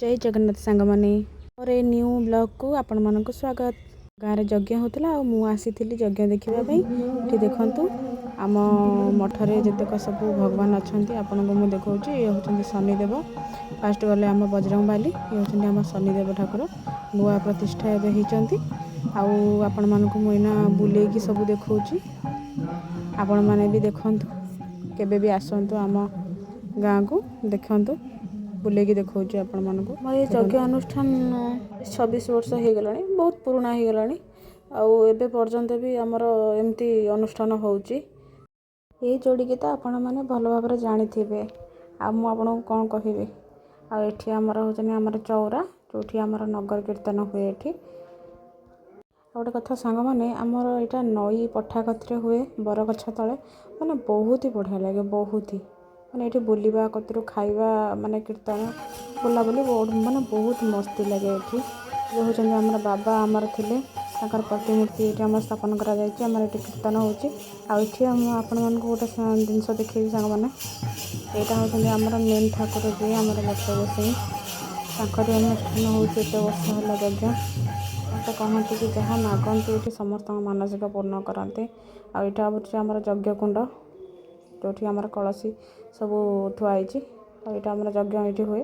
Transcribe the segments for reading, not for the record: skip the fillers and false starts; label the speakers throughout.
Speaker 1: जय जगन्नाथ सांग मैंने और ए न्यू ब्लॉग को आपण मानक स्वागत। गाँव में यज्ञ होता और मुझे यज्ञ देखापी ये देखु आम मठरे जितक सब भगवान अच्छा आपण को मुझे देखा ये हूँ शनिदेव। फास्ट गले आम बजरंग बाली ये हूँ आम शनिदेव ठाकुर नुआ प्रतिष्ठा एवं होती आपण मानक मुना बुलेकी सब देखा आपण मैंने भी देखु केबे भी आसतु आम गाँव को देखु बुलेकी देखा आपण मानक ये यज्ञ अनुष्ठान 26 वर्ष हो गला बहुत पुराना हो गला आबे पर्यंत भी आमर एमती अनुष्ठान होची। ये जोड़ी के तो आपण मैंने भल भाव जानी थे आपन कौन कहि आठी आमर हूँ आमर चौरा जो आमर नगर कीर्तन हुए ये गोटे कथा सांग मैंने आमर यहाँ नई पठा कथरे हुए बरगछ तले माने बहुत ही बढ़िया लगे बहुत ही माने ये बुलवा कतरू खाइबा माने कीर्तन बुलाबुली माने बहुत मस्ती लगे ये हूँ आमर बाबा आमर थिले ताकर प्रतिमूर्ति ये आम स्थापन करा आमर ये कीर्तन होची आपण मन गोटे जिनस देखी सांग मैंने यहाँ हूँ आमर मेन ठाकुर जी आमर लक्ष्य गोसाई ताकरी अनुष्ठान होते वर्ष है यज्ञ तो कहते कि जहाँ मागंती ये समस्त मानसिक पूर्ण करते आईटा हूँ आमर यज्ञ कुंड जो आमर कलसी सब थुआई यहाँ आमर यज्ञ ये हुए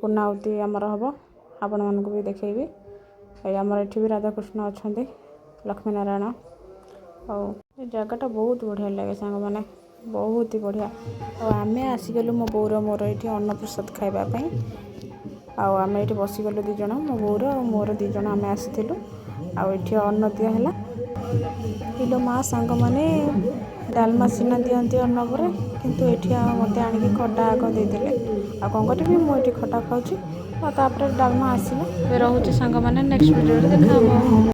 Speaker 1: पूर्णाहुति आमर हम आपण मानक भी देखी आमर ये भी राधाकृष्ण अच्छा लक्ष्मी नारायण और जगटा बहुत बढ़िया लगे सांग मैंने बहुत ही बढ़िया आम आसीगलु मो बोर मोर ये अन्नप्रसाद खावाई आम ये बसीगलु दीज मो बोर और मोर दीज आम आसीलु आठी अन्न दिहला इलो माँ सांग मैंने डालमा सीना दिखती अन्न पर किंतु ये मत आणिक खटा आग देदेले आ कौन करी मुझे खटा खाऊँ और डालमा आसला रोचे सांग मैंने नेक्स्ट वीडियो देखा।